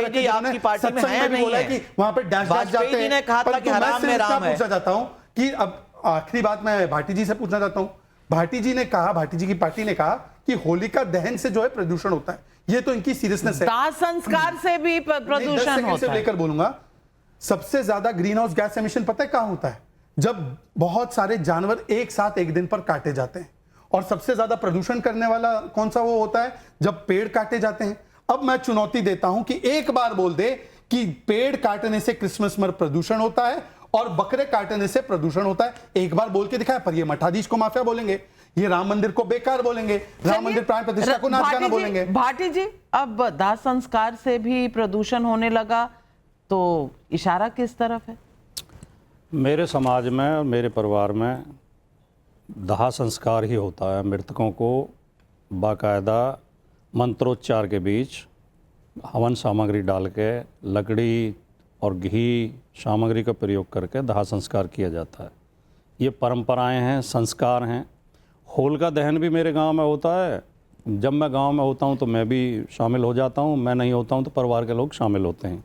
रखे जिन्होंने सत्संग में भी बोला है कि वहां पे डैश डैश जाते हैं। परंतु मैं सिर्फ क्या पूछना चाहता हूं कि अब आखिरी बात मैं भाटी जी से पूछना चाहता हूं। भाटी जी ने कहा, भाटी जी की पार्टी ने कहा कि होलिका दहन से जो है प्रदूषण होता है। ये तो इनकी सीरियसनेस है। दाह संस्कार से भी प्रदूषण होता है। लेकर बोलूंगा, सबसे ज्यादा ग्रीन हाउस गैस एमिशन पता है कहां होता है? जब बहुत सारे जानवर एक साथ एक दिन पर काटे जाते हैं। और सबसे ज्यादा प्रदूषण करने वाला कौन सा वो होता है? जब पेड़ काटे जाते हैं। अब मैं चुनौती देता हूं कि एक बार बोल दे कि पेड़ काटने से क्रिसमस में प्रदूषण होता है और बकरे काटने से प्रदूषण होता है। एक बार बोल के दिखाया। पर ये मठाधीश को माफिया बोलेंगे, ये राम मंदिर को बेकार बोलेंगे, राम मंदिर प्राण प्रतिष्ठा को नाच गाना बोलेंगे। भाटी जी, अब दाह संस्कार से भी प्रदूषण होने लगा तो इशारा किस तरफ है? मेरे समाज में और मेरे परिवार में दाह संस्कार ही होता है। मृतकों को बाकायदा मंत्रोच्चार के बीच हवन सामग्री डाल के, लकड़ी और घी सामग्री का प्रयोग करके दाह संस्कार किया जाता है। ये परंपराएं हैं, संस्कार हैं। होलिका दहन भी मेरे गांव में होता है। जब मैं गांव में होता हूं तो मैं भी शामिल हो जाता हूं, मैं नहीं होता हूं तो परिवार के लोग शामिल होते हैं।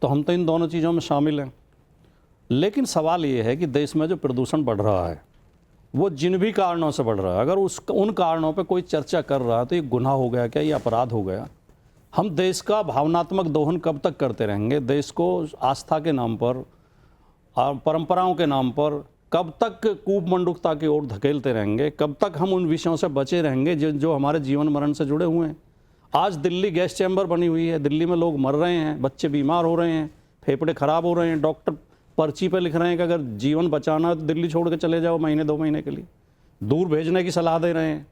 तो हम तो इन दोनों चीज़ों में शामिल हैं। लेकिन सवाल ये है कि देश में जो प्रदूषण बढ़ रहा है वो जिन भी कारणों से बढ़ रहा है, अगर उन कारणों पे कोई चर्चा कर रहा है तो ये गुनाह हो गया क्या, ये अपराध हो गया? हम देश का भावनात्मक दोहन कब तक करते रहेंगे? देश को आस्था के नाम पर, परंपराओं के नाम पर कब तक कूपमंडूकता की ओर धकेलते रहेंगे? कब तक हम उन विषयों से बचे रहेंगे जो हमारे जीवन मरण से जुड़े हुए हैं? आज दिल्ली गैस चैम्बर बनी हुई है, दिल्ली में लोग मर रहे हैं, बच्चे बीमार हो रहे हैं, फेफड़े खराब हो रहे हैं। डॉक्टर पर्ची पे लिख रहे हैं कि अगर जीवन बचाना है तो दिल्ली छोड़ के चले जाओ महीने 2 महीने के लिए, दूर भेजने की सलाह दे रहे हैं।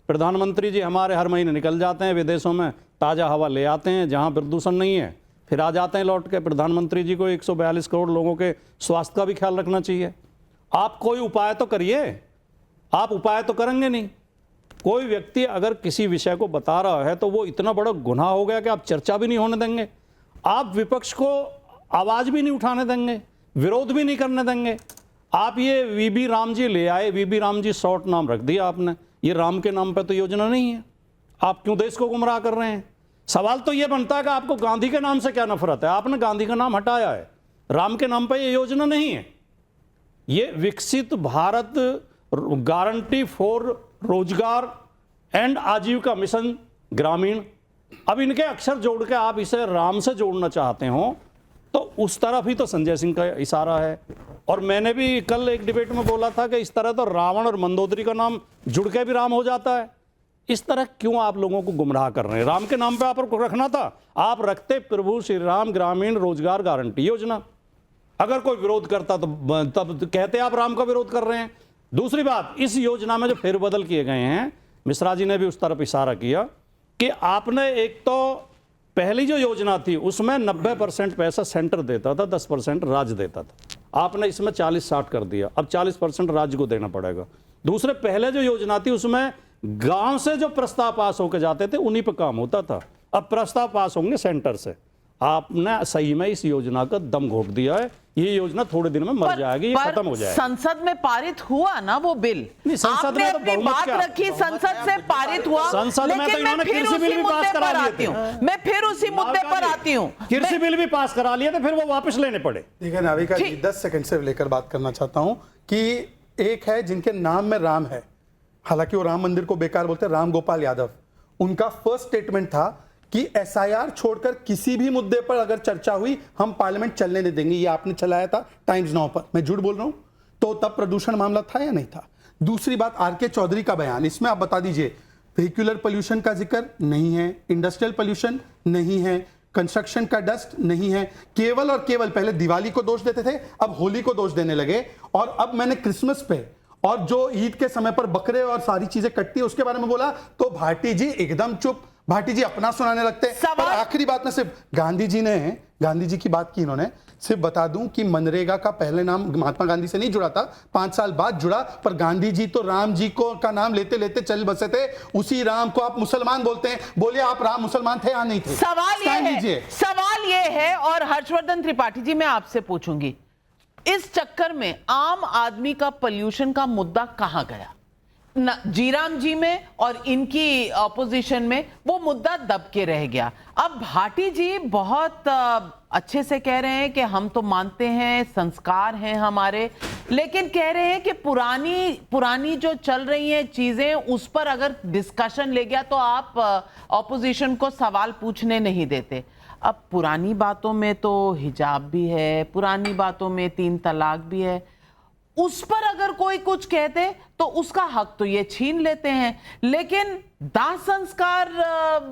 प्रधानमंत्री जी हमारे हर महीने निकल जाते हैं विदेशों में, ताज़ा हवा ले आते हैं जहाँ प्रदूषण नहीं है, फिर आ जाते हैं लौट के। प्रधानमंत्री जी को 142 करोड़ लोगों के स्वास्थ्य का भी ख्याल रखना चाहिए। आप कोई उपाय तो करिए। आप उपाय तो करेंगे नहीं। कोई व्यक्ति अगर किसी विषय को बता रहा है तो वो इतना बड़ा गुनाह हो गया कि आप चर्चा भी नहीं होने देंगे, आप विपक्ष को आवाज़ भी नहीं उठाने देंगे, विरोध भी नहीं करने देंगे। आप ये वीबी राम जी ले आए, वीबी राम जी शॉर्ट नाम रख दिया आपने। ये राम के नाम पे तो योजना नहीं है। आप क्यों देश को गुमराह कर रहे हैं? सवाल तो ये बनता है कि आपको गांधी के नाम से क्या नफरत है? आपने गांधी का नाम हटाया है, राम के नाम पे ये योजना नहीं है। ये विकसित भारत गारंटी फॉर रोजगार एंड आजीविका मिशन ग्रामीण, अब इनके अक्षर जोड़ के आप इसे राम से जोड़ना चाहते हो तो उस तरफ ही तो संजय सिंह का इशारा है। और मैंने भी कल एक डिबेट में बोला था कि इस तरह तो रावण और मंदोदरी का नाम जुड़ के भी राम हो जाता है। इस तरह क्यों आप लोगों को गुमराह कर रहे हैं? राम के नाम पे आप रखना था, आप रखते प्रभु श्री राम ग्रामीण रोजगार गारंटी योजना। अगर कोई विरोध करता तो तब कहते आप राम का विरोध कर रहे हैं। दूसरी बात, इस योजना में जो फेरबदल किए गए हैं, मिश्रा जी ने भी उस तरफ इशारा किया कि आपने एक तो पहली जो योजना थी उसमें 90% पैसा सेंटर देता था, 10% राज्य देता था। आपने इसमें 40-60 कर दिया, अब 40% राज्य को देना पड़ेगा। दूसरे पहले जो योजना थी उसमें गांव से जो प्रस्ताव पास होकर जाते थे उन्हीं पर काम होता था, अब प्रस्ताव पास होंगे सेंटर से। आपने सही में इस योजना का दम घोंप दिया है। ये योजना थोड़े दिन में मर जाएगी, ये खत्म हो जाएगी। संसद में पारित हुआ ना वो बिल, संसद में तो अपनी बात रखी, संसद से पारित हुआ। संसद में तो इन्होंने कृषि बिल भी पास करा लिए थे। मैं फिर उसी मुद्दे पर आती हूँ। कृषि बिल भी पास करा लिए थे, फिर वो वापस लेने पड़े। ठीक है नाविका जी, 10 सेकंड से लेकर बात करना चाहता हूं कि एक है जिनके नाम में राम है, हालांकि वो राम मंदिर को बेकार बोलते हैं, राम गोपाल यादव। उनका फर्स्ट स्टेटमेंट था कि एसआईआर छोड़कर किसी भी मुद्दे पर अगर चर्चा हुई हम पार्लियामेंट चलने नहीं देंगे। ये आपने चलाया था टाइम्स नाउ पर, मैं झूठ बोल रहा हूं? तो तब प्रदूषण मामला था या नहीं था? दूसरी बात, आरके चौधरी का बयान, इसमें आप बता दीजिए व्हीक्यूलर पोल्यूशन का जिक्र नहीं है, इंडस्ट्रियल पोल्यूशन नहीं है, कंस्ट्रक्शन का डस्ट नहीं है। केवल और केवल पहले दिवाली को दोष देते थे, अब होली को दोष देने लगे। और अब मैंने क्रिसमस पे और जो ईद के समय पर बकरे और सारी चीजें कटती है उसके बारे में बोला तो भाटी जी एकदम चुप, भाटी जी अपना सुनाने लगते हैं। पर आखिरी बात में सिर्फ गांधी जी की बात की इन्होंने, सिर्फ बता दूं कि मनरेगा का पहले नाम महात्मा गांधी से नहीं जुड़ा था, 5 साल बाद जुड़ा। पर गांधी जी तो राम जी को का नाम लेते लेते चल बसे थे। उसी राम को आप मुसलमान बोलते हैं। बोलिए आप राम मुसलमान थे या नहीं थे? सवाल ये है और हर्षवर्धन त्रिपाठी जी मैं आपसे पूछूंगी, इस चक्कर में आम आदमी का पोल्यूशन का मुद्दा कहां गया? जीराम जी में और इनकी ऑपोजिशन में वो मुद्दा दब के रह गया। अब भाटी जी बहुत अच्छे से कह रहे हैं कि हम तो मानते हैं, संस्कार हैं हमारे, लेकिन कह रहे हैं कि पुरानी जो चल रही हैं चीजें, उस पर अगर डिस्कशन ले गया तो आप ऑपोजिशन को सवाल पूछने नहीं देते। अब पुरानी बातों में तो हिजाब भी है, पुरानी बातों में 3 तलाक भी है, उस पर अगर कोई कुछ कहते तो उसका हक तो ये छीन लेते हैं, लेकिन दाह संस्कार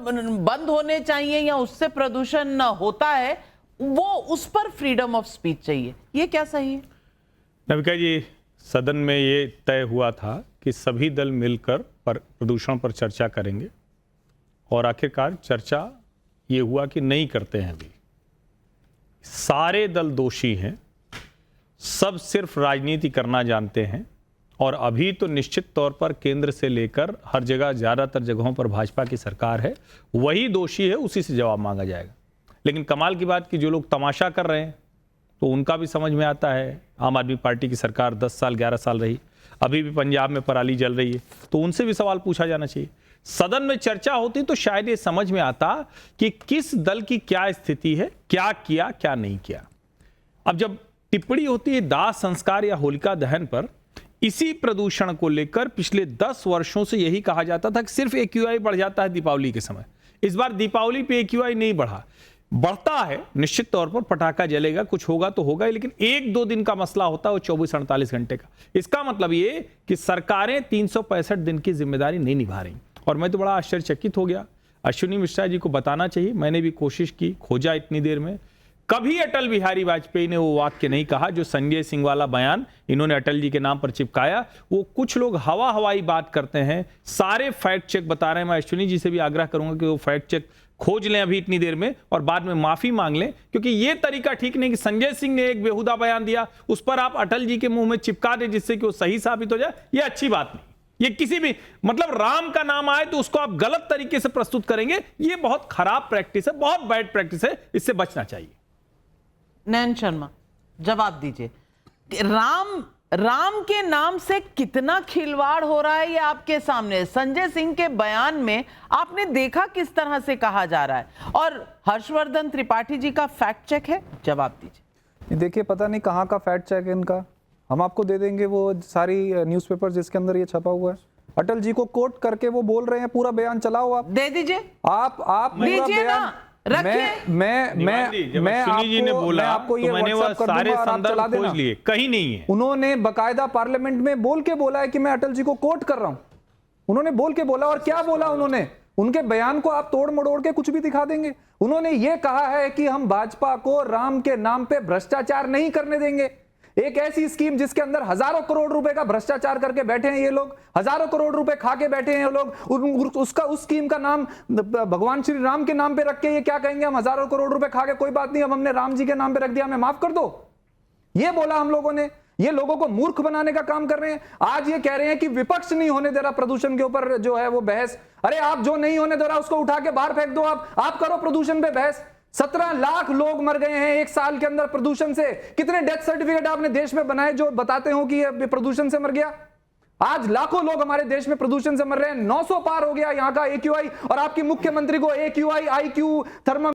बंद होने चाहिए या उससे प्रदूषण होता है, वो उस पर फ्रीडम ऑफ स्पीच चाहिए। ये क्या सही है? नविका जी, सदन में ये तय हुआ था कि सभी दल मिलकर प्रदूषण पर चर्चा करेंगे और आखिरकार चर्चा ये हुआ कि नहीं करते हैं। अभी सारे दल दोषी हैं, सब सिर्फ राजनीति करना जानते हैं और अभी तो निश्चित तौर पर केंद्र से लेकर हर जगह, ज़्यादातर जगहों पर भाजपा की सरकार है, वही दोषी है, उसी से जवाब मांगा जाएगा। लेकिन कमाल की बात कि जो लोग तमाशा कर रहे हैं तो उनका भी समझ में आता है। आम आदमी पार्टी की सरकार 10 साल 11 साल रही, अभी भी पंजाब में पराली जल रही है, तो उनसे भी सवाल पूछा जाना चाहिए। सदन में चर्चा होती तो शायद ये समझ में आता कि किस दल की क्या स्थिति है, क्या किया क्या नहीं किया। अब जब टिप्पणी होती है दाह संस्कार या होलिका दहन पर, इसी प्रदूषण को लेकर पिछले 10 वर्षों से यही कहा जाता था कि सिर्फ AQI बढ़ जाता है दीपावली के समय। इस बार दीपावली पे AQI नहीं बढ़ा, बढ़ता है निश्चित तौर पर, पटाखा जलेगा, कुछ होगा तो होगा, लेकिन 1-2 दिन का मसला होता है वो 24-48 घंटे का। इसका मतलब ये कि सरकारें 365 दिन की जिम्मेदारी नहीं निभा रही। और मैं तो बड़ा आश्चर्यचकित हो गया। अश्विनी मिश्रा जी को बताना चाहिए, मैंने भी कोशिश की, खोजा इतनी देर में, कभी अटल बिहारी वाजपेयी ने वो वाक्य नहीं कहा जो संजय सिंह वाला बयान इन्होंने अटल जी के नाम पर चिपकाया। वो कुछ लोग हवाई बात करते हैं, सारे फैक्ट चेक बता रहे हैं। मैं अश्विनी जी से भी आग्रह करूंगा कि वो फैक्ट चेक खोज लें अभी इतनी देर में और बाद में माफी मांग लें, क्योंकि ये तरीका ठीक नहीं कि संजय सिंह ने एक बेहुदा बयान दिया, उस पर आप अटल जी के मुंह में चिपका दें जिससे कि वो सही साबित हो जाए। ये अच्छी बात नहीं। ये किसी भी मतलब राम का नाम आए तो उसको आप गलत तरीके से प्रस्तुत करेंगे, ये बहुत खराब प्रैक्टिस है, बहुत बैड प्रैक्टिस है, इससे बचना चाहिए। नयन शर्मा, जवाब दीजिए। राम के नाम से कितना खिलवाड़ हो रहा है ये आपके सामने। संजय सिंह के बयान में आपने देखा किस तरह से कहा जा रहा है, और हर्षवर्धन त्रिपाठी जी का फैक्ट चेक है। जवाब दीजिए। देखिए, पता नहीं कहाँ का फैक्ट चेक है इनका, हम आपको दे देंगे वो सारी न्यूज़पेपर जिसके अंदर ये छपा हुआ है। अटल जी को कोट करके वो बोल रहे हैं, पूरा बयान चलाओ आप, दे दीजिए। आप पूरा बयान मैं आपको ये व्हाट्सएप कर दूंगा और आप चला देना। कहीं नहीं है। उन्होंने बकायदा पार्लियामेंट में बोल के बोला है कि मैं अटल जी को कोट कर रहा हूं। उन्होंने बोल के बोला, और क्या बोला उन्होंने, उनके बयान को आप तोड़ मड़ोड़ के कुछ भी दिखा देंगे। उन्होंने ये कहा है कि हम भाजपा को राम के नाम पे भ्रष्टाचार नहीं करने देंगे। एक ऐसी स्कीम जिसके अंदर हजारों करोड़ रुपए का भ्रष्टाचार करके बैठे हैं ये लोग, हजारों करोड़ रुपए खा के बैठे हैं ये लोग, उस स्कीम का नाम भगवान श्री राम के नाम पे रख के ये क्या कहेंगे, हम हजारों करोड़ रुपए खा के, कोई बात नहीं, अब हमने राम जी के नाम पे रख दिया, हमें माफ कर दो। ये बोला हम लोगों ने। ये लोगों को मूर्ख बनाने का काम कर रहे हैं। आज ये कह रहे हैं कि विपक्ष नहीं होने दे रहा प्रदूषण के ऊपर जो है वो बहस। अरे आप जो नहीं होने दे रहा उसको उठा के बाहर फेंक दो, आप करो प्रदूषण पे बहस। 17 लाख लोग मर गए हैं 1 साल के अंदर प्रदूषण से। कितने डेथ सर्टिफिकेट आपने देश में बनाए जो बताते हो कि ये प्रदूषण से मर गया? आज लाखों लोग हमारे देश में प्रदूषण से मर रहे हैं। 900 पार हो गया यहाँ का AQI, और आपकी मुख्यमंत्री को AQI, IQ, थर्मा